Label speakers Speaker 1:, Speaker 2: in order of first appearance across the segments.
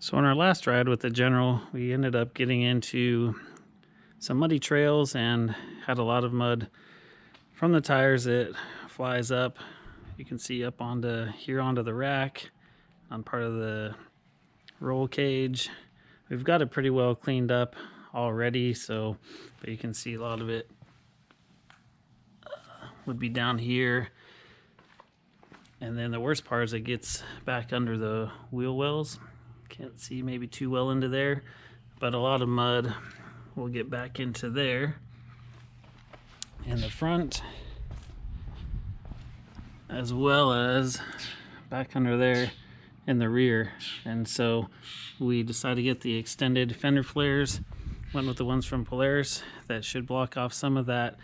Speaker 1: So on our last ride with the General, we ended up getting into some muddy trails and had a lot of mud from the tires. It flies up, you can see up onto here onto the rack on part of the roll cage. We've got it pretty well cleaned up already, but you can see a lot of it would be down here. And then the worst part is it gets back under the wheel wells. Can't see maybe too well into there, but a lot of mud will get back into there in the front, as well as back under there in the rear. And so we decided to get the extended fender flares. Went with the ones from Polaris that should block off some of that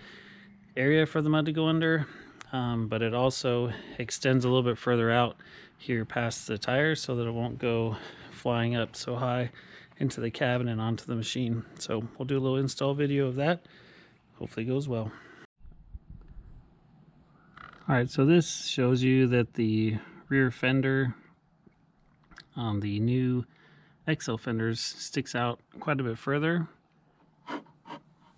Speaker 1: area for the mud to go under, but it also extends a little bit further out here past the tires so that it won't go flying up so high into the cabin and onto the machine. So we'll do a little install video of that. Hopefully it goes well. Alright, so this shows you that the rear fender on the new XL fenders sticks out quite a bit further,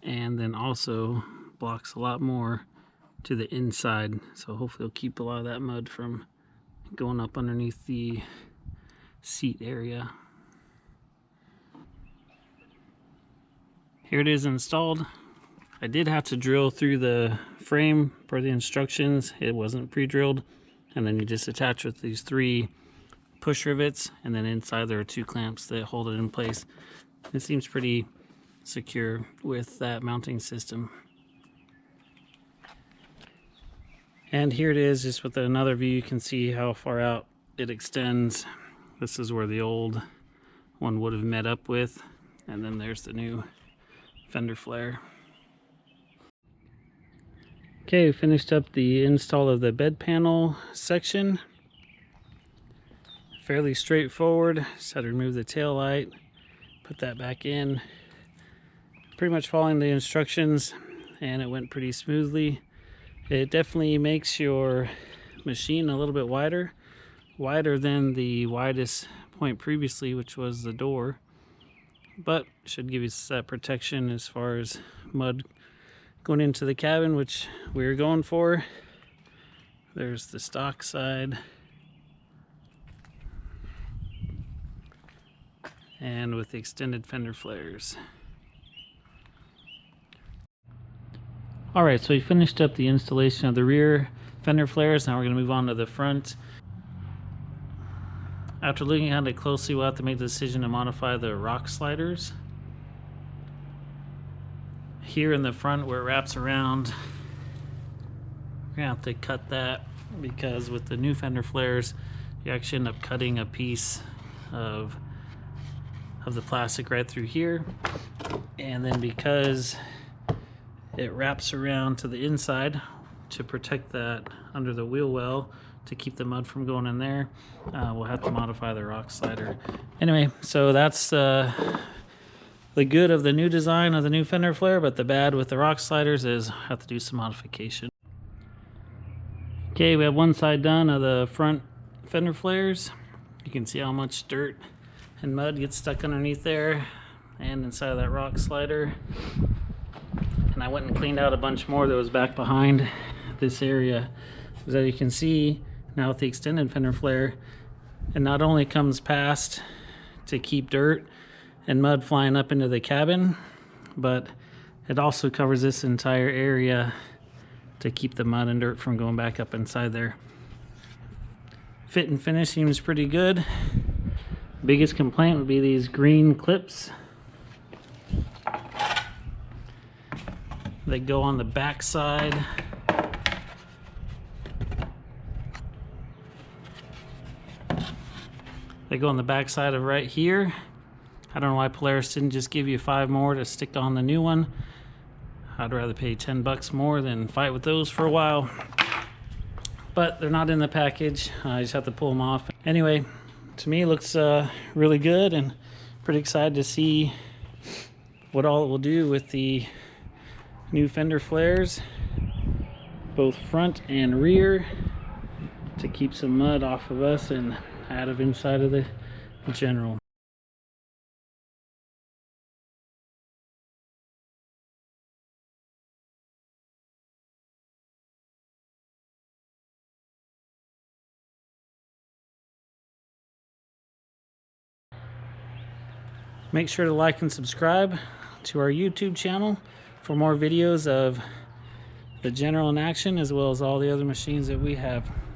Speaker 1: and then also blocks a lot more to the inside, so hopefully it'll keep a lot of that mud from going up underneath the seat area. Here it is installed. I did have to drill through the frame for the instructions. It wasn't pre-drilled, and then you just attach with these 3 push rivets, and then inside there are 2 clamps that hold it in place. It seems pretty secure with that mounting system. And here it is, just with another view. You can see how far out it extends. This is where the old one would have met up with, and then there's the new fender flare. Okay, we finished up the install of the bed panel section. Fairly straightforward. Just had to remove the tail light, put that back in. Pretty much following the instructions, and it went pretty smoothly. It definitely makes your machine a little bit wider than the widest point previously, which was the door, but should give you that protection as far as mud going into the cabin, which we're going for. There's the stock side, and with the extended fender flares. Alright, so we finished up the installation of the rear fender flares. Now we're going to move on to the front. After looking at it closely, we'll have to make the decision to modify the rock sliders. Here in the front where it wraps around, we're going to have to cut that, because with the new fender flares, you actually end up cutting a piece of the plastic right through here. And then because it wraps around to the inside to protect that under the wheel well to keep the mud from going in there, we'll have to modify the rock slider. Anyway, so that's the good of the new design of the new fender flare, but the bad with the rock sliders is I have to do some modification. Okay, we have one side done of the front fender flares. You can see how much dirt and mud gets stuck underneath there and inside of that rock slider. And I went and cleaned out a bunch more that was back behind this area. As you can see, now with the extended fender flare, it not only comes past to keep dirt and mud flying up into the cabin, but it also covers this entire area to keep the mud and dirt from going back up inside there. Fit and finish seems pretty good. Biggest complaint would be these green clips that go on the back side. They go on the back side of right here. I don't know why Polaris didn't just give you 5 more to stick on the new one. I'd rather pay 10 bucks more than fight with those for a while. But they're not in the package. I just have to pull them off. Anyway, to me it looks really good, and pretty excited to see what all it will do with the new fender flares, both front and rear, to keep some mud off of us and out of inside of the General. Make sure to like and subscribe to our YouTube channel for more videos of the General in action, as well as all the other machines that we have.